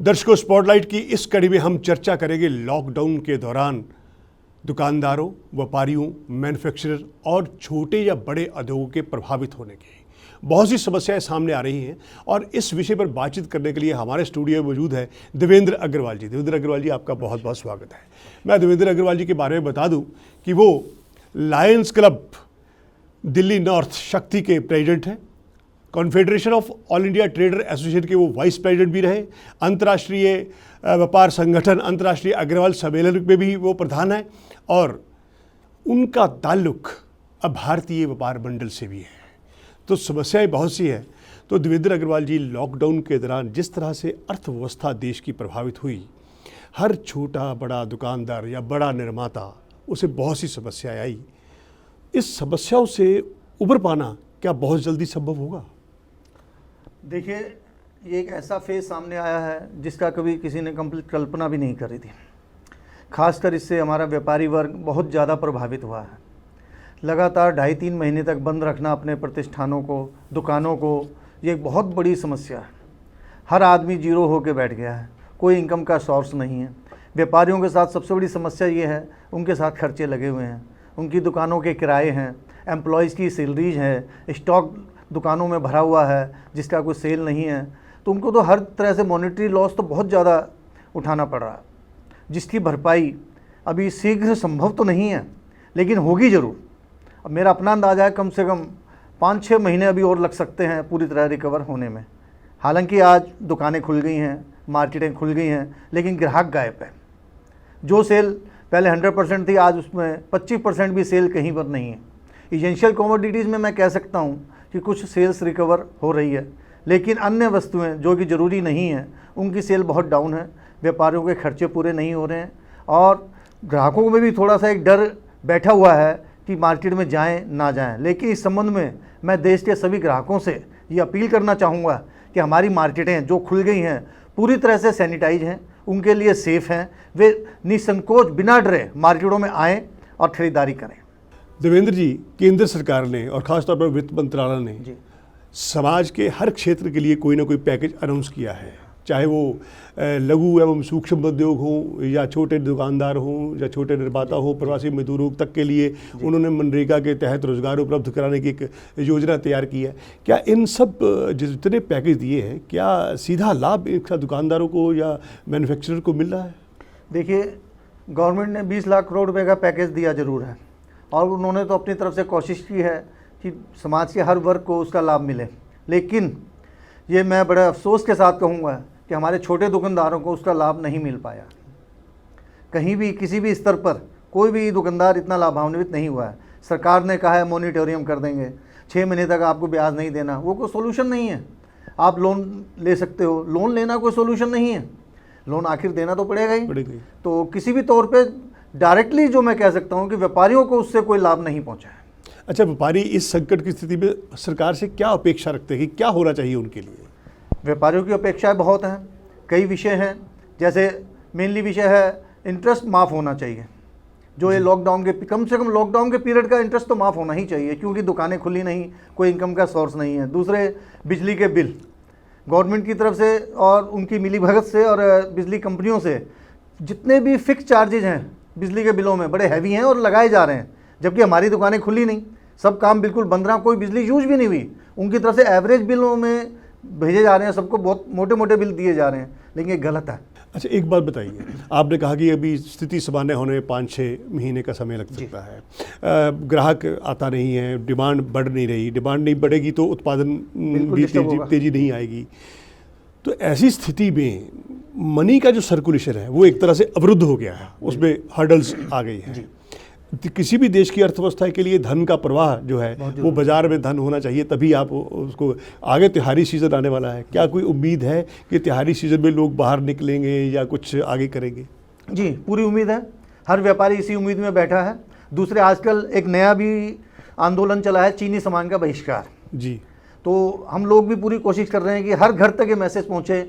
दर्शकों, स्पॉटलाइट की इस कड़ी में हम चर्चा करेंगे लॉकडाउन के दौरान दुकानदारों, व्यापारियों, मैन्युफैक्चरर और छोटे या बड़े उद्योगों के प्रभावित होने की बहुत सी समस्याएं सामने आ रही हैं। और इस विषय पर बातचीत करने के लिए हमारे स्टूडियो में मौजूद है देवेंद्र अग्रवाल जी। देवेंद्र अग्रवाल जी, आपका बहुत बहुत स्वागत है। मैं देवेंद्र अग्रवाल जी के बारे में बता दूं कि वो लायंस क्लब दिल्ली नॉर्थ शक्ति के प्रेसिडेंट हैं, confederation of all India trader association के वो वाइस प्रेसिडेंट भी रहे, अंतर्राष्ट्रीय व्यापार संगठन अंतर्राष्ट्रीय अग्रवाल सम्मेलन में भी वो प्रधान हैं और उनका ताल्लुक अब भारतीय व्यापार मंडल से भी है। तो समस्याएं बहुत सी हैं। तो देवेंद्र अग्रवाल जी, लॉकडाउन के दौरान जिस तरह से अर्थव्यवस्था देश की प्रभावित हुई, हर छोटा बड़ा दुकानदार या बड़ा निर्माता, उसे बहुत सी समस्याएं आई। इस समस्याओं से उबर पाना क्या बहुत जल्दी संभव होगा? देखिए, ये एक ऐसा फेज सामने आया है जिसका कभी किसी ने कंप्लीट कल्पना भी नहीं करी थी। खासकर इससे हमारा व्यापारी वर्ग बहुत ज़्यादा प्रभावित हुआ है। लगातार 2.5-3 महीने तक बंद रखना अपने प्रतिष्ठानों को, दुकानों को, ये एक बहुत बड़ी समस्या है। हर आदमी जीरो होकर बैठ गया है, कोई इनकम का सोर्स नहीं है। व्यापारियों के साथ सबसे बड़ी समस्या ये है, उनके साथ खर्चे लगे हुए हैं, उनकी दुकानों के किराए हैं, एम्प्लॉयज़ की सैलरीज है, स्टॉक दुकानों में भरा हुआ है जिसका कोई सेल नहीं है। तो उनको तो हर तरह से मॉनेटरी लॉस तो बहुत ज़्यादा उठाना पड़ रहा है, जिसकी भरपाई अभी शीघ्र संभव तो नहीं है, लेकिन होगी ज़रूर। अब मेरा अपना अंदाज़ा है कम से कम 5-6 महीने अभी और लग सकते हैं पूरी तरह रिकवर होने में। हालांकि आज दुकानें खुल गई हैं, मार्केटें खुल गई हैं, लेकिन ग्राहक गायब है। जो सेल पहले 100% थी, आज उसमें 25% भी सेल कहीं पर नहीं है। एसेंशियल कमोडिटीज़ में मैं कह सकता हूँ कि कुछ सेल्स रिकवर हो रही है, लेकिन अन्य वस्तुएं जो कि ज़रूरी नहीं हैं उनकी सेल बहुत डाउन है। व्यापारियों के खर्चे पूरे नहीं हो रहे हैं और ग्राहकों में भी थोड़ा सा एक डर बैठा हुआ है कि मार्केट में जाएं ना जाएं। लेकिन इस संबंध में मैं देश के सभी ग्राहकों से ये अपील करना चाहूँगा कि हमारी मार्केटें जो खुल गई हैं पूरी तरह से सैनिटाइज हैं, उनके लिए सेफ़ हैं, वे निसंकोच बिना डरे मार्केटों में आएँ और ख़रीदारी करें। देवेंद्र जी, केंद्र सरकार ने और ख़ासतौर पर वित्त मंत्रालय ने समाज के हर क्षेत्र के लिए कोई ना कोई पैकेज अनाउंस किया है, चाहे वो लघु एवं सूक्ष्म उद्योग हों या छोटे दुकानदार हों या छोटे निर्माता हों, प्रवासी मजदूरों तक के लिए उन्होंने मनरेगा के तहत रोजगार उपलब्ध कराने की एक योजना तैयार की है। क्या इन सब जितने पैकेज दिए हैं, क्या सीधा लाभ एक दुकानदारों को या मैन्युफैक्चरर को मिल रहा है? देखिए, गवर्नमेंट ने 20 लाख करोड़ रुपये का पैकेज दिया ज़रूर है और उन्होंने तो अपनी तरफ से कोशिश की है कि समाज के हर वर्ग को उसका लाभ मिले। लेकिन ये मैं बड़े अफसोस के साथ कहूँगा कि हमारे छोटे दुकानदारों को उसका लाभ नहीं मिल पाया। कहीं भी किसी भी स्तर पर कोई भी दुकानदार इतना लाभान्वित नहीं हुआ है। सरकार ने कहा है मोनिटोरियम कर देंगे, 6 महीने तक आपको ब्याज नहीं देना, वो कोई सोल्यूशन नहीं है। आप लोन ले सकते हो, लोन लेना कोई सोल्यूशन नहीं है, लोन आखिर देना तो पड़ेगा ही। तो किसी भी तौर पर डायरेक्टली जो मैं कह सकता हूँ कि व्यापारियों को उससे कोई लाभ नहीं पहुँचा है। अच्छा, व्यापारी इस संकट की स्थिति में सरकार से क्या अपेक्षा रखते हैं कि क्या होना चाहिए उनके लिए? व्यापारियों की अपेक्षाएं बहुत हैं, कई विषय हैं। जैसे मेनली विषय है इंटरेस्ट माफ़ होना चाहिए। जो ये लॉकडाउन के कम से कम लॉकडाउन के पीरियड का इंटरेस्ट तो माफ़ होना ही चाहिए, क्योंकि दुकानें खुली नहीं, कोई इनकम का सोर्स नहीं है। दूसरे, बिजली के बिल गवर्नमेंट की तरफ से और उनकी मिलीभगत से और बिजली कंपनियों से जितने भी फिक्स चार्जेज हैं बिजली के बिलों में बड़े हैवी हैं और लगाए जा रहे हैं, जबकि हमारी दुकानें खुली नहीं, सब काम बिल्कुल बंद रहा, कोई बिजली यूज भी नहीं हुई। उनकी तरफ से एवरेज बिलों में भेजे जा रहे हैं, सबको बहुत मोटे मोटे बिल दिए जा रहे हैं, लेकिन ये गलत है। अच्छा, एक बात बताइए, आपने कहा कि अभी स्थिति सामान्य होने में 5-6 महीने का समय लग सकता है। ग्राहक आता नहीं है, डिमांड बढ़ नहीं रही, डिमांड नहीं बढ़ेगी तो उत्पादन भी तेजी नहीं आएगी। तो ऐसी स्थिति में मनी का जो सर्कुलेशन है वो एक तरह से अवरुद्ध हो गया है, उसमें हर्डल्स आ गई है। किसी भी देश की अर्थव्यवस्था के लिए धन का प्रवाह जो है वो बाजार में धन होना चाहिए, तभी आप उसको आगे त्योहारी सीज़न आने वाला है। क्या कोई उम्मीद है कि त्योहारी सीज़न में लोग बाहर निकलेंगे या कुछ आगे करेंगे? जी, पूरी उम्मीद है। हर व्यापारी इसी उम्मीद में बैठा है। दूसरे, आजकल एक नया भी आंदोलन चला है, चीनी सामान का बहिष्कार। जी, तो हम लोग भी पूरी कोशिश कर रहे हैं कि हर घर तक ये मैसेज पहुँचे।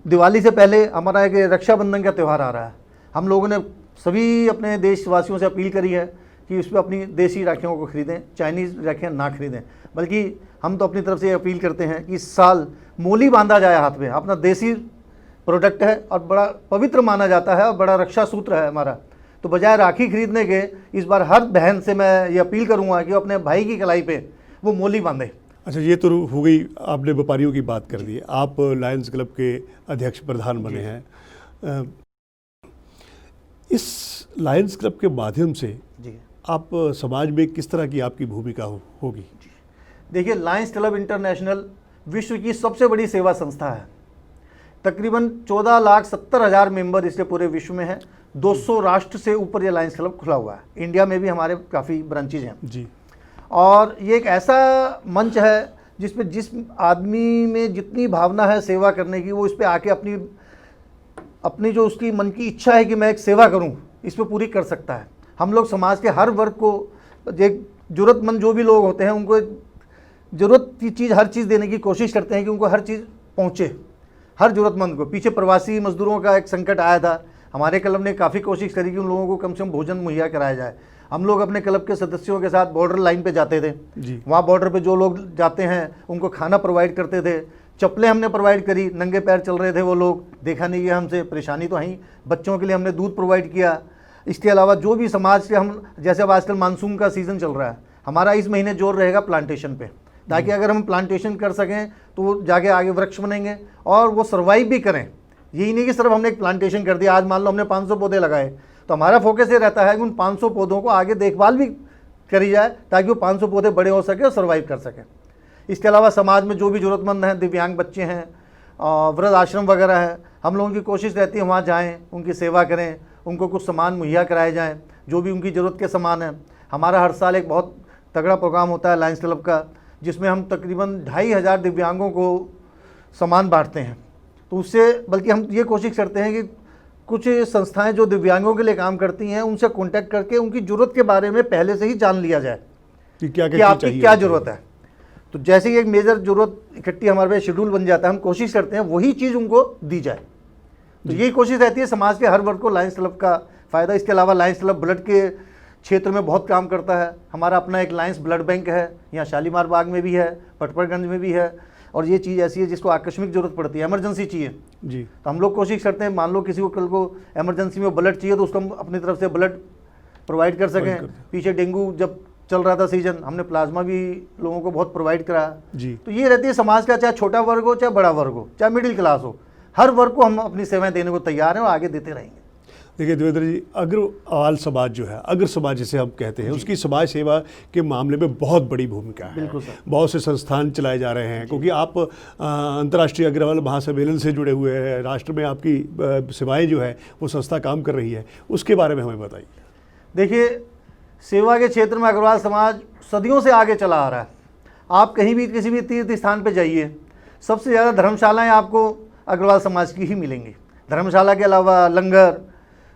दिवाली से पहले हमारा एक रक्षाबंधन का त्यौहार आ रहा है। हम लोगों ने सभी अपने देशवासियों से अपील करी है कि उस पर अपनी देसी राखियों को खरीदें, चाइनीज़ राखियाँ ना खरीदें। बल्कि हम तो अपनी तरफ से ये अपील करते हैं कि इस साल मोली बांधा जाए हाथ में, अपना देसी प्रोडक्ट है और बड़ा पवित्र माना जाता है और बड़ा रक्षा सूत्र है हमारा। तो बजाय राखी खरीदने के इस बार हर बहन से मैं ये अपील करूंगा कि वो अपने भाई की कलाई पे वो मोली बांधे। अच्छा, ये तो हो गई, आपने व्यापारियों की बात कर दी। आप लायंस क्लब के अध्यक्ष प्रधान बने हैं। इस लायंस क्लब के माध्यम से जी आप समाज में किस तरह की आपकी भूमिका होगी? देखिए, लायंस क्लब इंटरनेशनल विश्व की सबसे बड़ी सेवा संस्था है। तकरीबन 14,70,000 मेंबर इसके पूरे विश्व में हैं। 200 राष्ट्र से ऊपर ये लायंस क्लब खुला हुआ है। इंडिया में भी हमारे काफ़ी ब्रांचेज हैं जी। और ये एक ऐसा मंच है जिसमें जिस आदमी में जितनी भावना है सेवा करने की, वो इस पर आके अपनी जो उसकी मन की इच्छा है कि मैं एक सेवा करूं, इस पर पूरी कर सकता है। हम लोग समाज के हर वर्ग को, एक ज़रूरतमंद जो भी लोग होते हैं उनको ज़रूरत की चीज़, हर चीज़ देने की कोशिश करते हैं कि उनको हर चीज़ पहुँचे, हर ज़रूरतमंद को। पीछे प्रवासी मजदूरों का एक संकट आया था, हमारे क्लब ने काफ़ी कोशिश करी कि उन लोगों को कम से कम भोजन मुहैया कराया जाए। हम लोग अपने क्लब के सदस्यों के साथ बॉर्डर लाइन पे जाते थे जी। वहाँ बॉर्डर पे जो लोग जाते हैं उनको खाना प्रोवाइड करते थे, चप्पलें हमने प्रोवाइड करी। नंगे पैर चल रहे थे वो लोग, देखा नहीं गया हमसे, परेशानी तो आई। बच्चों के लिए हमने दूध प्रोवाइड किया। इसके अलावा जो भी समाज के हम, जैसे अब आजकल मानसून का सीज़न चल रहा है, हमारा इस महीने जोर रहेगा प्लांटेशन पे, ताकि अगर हम प्लांटेशन कर सकें तो वो जाके आगे वृक्ष बनेंगे और वो सर्वाइव भी करें। यही नहीं कि सिर्फ हमने एक प्लांटेशन कर दिया, आज मान लो हमने 500 पौधे लगाए, तो हमारा फोकस ये रहता है कि उन 500 पौधों को आगे देखभाल भी करी जाए ताकि वो 500 पौधे बड़े हो सके और सर्वाइव कर सकें। इसके अलावा समाज में जो भी ज़रूरतमंद हैं, दिव्यांग बच्चे हैं, वृद्ध आश्रम वगैरह है, हम लोगों की कोशिश रहती है वहाँ जाएँ, उनकी सेवा करें, उनको कुछ सामान मुहैया कराए जाएँ जो भी उनकी ज़रूरत के सामान हैं। हमारा हर साल एक बहुत तगड़ा प्रोग्राम होता है लायंस क्लब का, जिसमें हम तकरीबन 2,500 दिव्यांगों को सामान बांटते हैं। तो उससे बल्कि हम ये कोशिश करते हैं कि कुछ संस्थाएं जो दिव्यांगों के लिए काम करती हैं उनसे कांटेक्ट करके उनकी ज़रूरत के बारे में पहले से ही जान लिया जाए कि आपकी क्या ज़रूरत है। तो जैसे ही एक मेजर ज़रूरत इकट्ठी हमारे पे शेड्यूल बन जाता है, हम कोशिश करते हैं वही चीज़ उनको दी जाए। तो यही कोशिश रहती है समाज के हर वर्ग को लायंस क्लब का फ़ायदा। इसके अलावा लायंस क्लब ब्लड के क्षेत्र में बहुत काम करता है। हमारा अपना एक लायंस ब्लड बैंक है, यहाँ शालीमार बाग में भी है, पटपरगंज में भी है। और ये चीज़ ऐसी है जिसको आकस्मिक ज़रूरत पड़ती है, इमरजेंसी चाहिए जी, तो हम लोग कोशिश करते हैं, मान लो किसी को कल को इमरजेंसी में ब्लड चाहिए तो उसको हम अपनी तरफ से ब्लड प्रोवाइड कर सकें। पीछे डेंगू जब चल रहा था सीजन, हमने प्लाज्मा भी लोगों को बहुत प्रोवाइड करा जी। तो ये रहती है समाज का, चाहे छोटा वर्ग हो, चाहे बड़ा वर्ग हो, चाहे मिडिल क्लास हो, हर वर्ग को हम अपनी सेवाएं देने को तैयार हैं और आगे देते रहेंगे। देखिए देवेंद्र जी, अग्रवाल समाज जो है, अग्र समाज जिसे हम कहते हैं, उसकी समाज सेवा के मामले में बहुत बड़ी भूमिका है। बिल्कुल सर। बहुत से संस्थान चलाए जा रहे हैं, क्योंकि आप अंतर्राष्ट्रीय अग्रवाल महासम्मेलन से जुड़े हुए हैं, राष्ट्र में आपकी सेवाएं जो है वो संस्था काम कर रही है, उसके बारे में हमें बताइए। देखिए, सेवा के क्षेत्र में अग्रवाल समाज सदियों से आगे चला आ रहा है। आप कहीं भी किसी भी तीर्थ स्थान पर जाइए, सबसे ज़्यादा धर्मशालाएँ आपको अग्रवाल समाज की ही मिलेंगी। धर्मशाला के अलावा लंगर,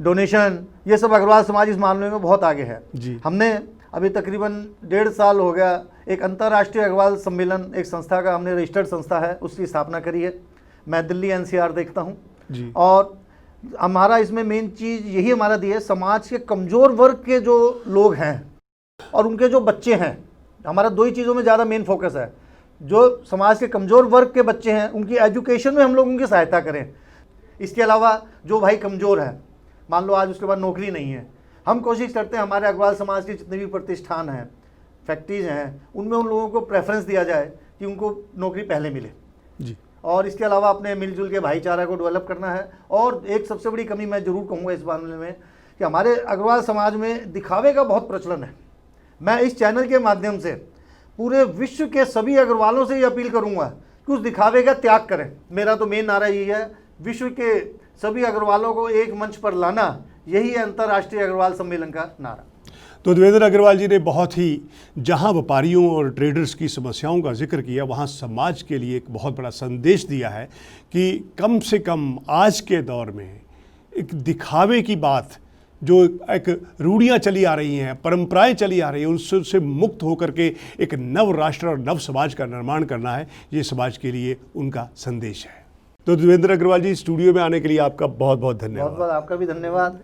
डोनेशन, ये सब अग्रवाल समाज इस मामले में बहुत आगे है जी। हमने अभी तकरीबन 1.5 साल हो गया एक अंतर्राष्ट्रीय अग्रवाल सम्मेलन, एक संस्था का हमने रजिस्टर्ड संस्था है, उसकी स्थापना करी है। मैं दिल्ली NCR देखता हूँ जी। और हमारा इसमें मेन चीज़ यही हमारा दी है, समाज के कमज़ोर वर्ग के जो लोग हैं और उनके जो बच्चे हैं, हमारा 2 ही चीज़ों में ज़्यादा मेन फोकस है। जो समाज के कमज़ोर वर्ग के बच्चे हैं उनकी एजुकेशन में हम लोग उनकी सहायता करें। इसके अलावा जो भाई कमज़ोर है, मान लो आज उसके बाद नौकरी नहीं है, हम कोशिश करते हैं हमारे अग्रवाल समाज के जितने भी प्रतिष्ठान हैं, फैक्ट्रीज हैं, उनमें उन लोगों को प्रेफरेंस दिया जाए कि उनको नौकरी पहले मिले जी। और इसके अलावा अपने मिलजुल के भाईचारा को डेवलप करना है। और एक सबसे बड़ी कमी मैं ज़रूर कहूँगा इस मामले में कि हमारे अग्रवाल समाज में दिखावे का बहुत प्रचलन है। मैं इस चैनल के माध्यम से पूरे विश्व के सभी अग्रवालों से ये अपील करूँगा कि उस दिखावे का त्याग करें। मेरा तो मेन नारा यही है, विश्व के सभी अग्रवालों को एक मंच पर लाना, यही है अंतर्राष्ट्रीय अग्रवाल सम्मेलन का नारा। तो देवेंद्र अग्रवाल जी ने बहुत ही, जहां व्यापारियों और ट्रेडर्स की समस्याओं का जिक्र किया, वहां समाज के लिए एक बहुत बड़ा संदेश दिया है कि कम से कम आज के दौर में एक दिखावे की बात, जो एक रूढ़ियाँ चली आ रही हैं, परंपराएं चली आ रही हैं, उससे मुक्त होकर के एक नव राष्ट्र और नव समाज का निर्माण करना है, ये समाज के लिए उनका संदेश है। तो देवेंद्र अग्रवाल जी, स्टूडियो में आने के लिए आपका बहुत बहुत धन्यवाद। बहुत बहुत आपका भी धन्यवाद।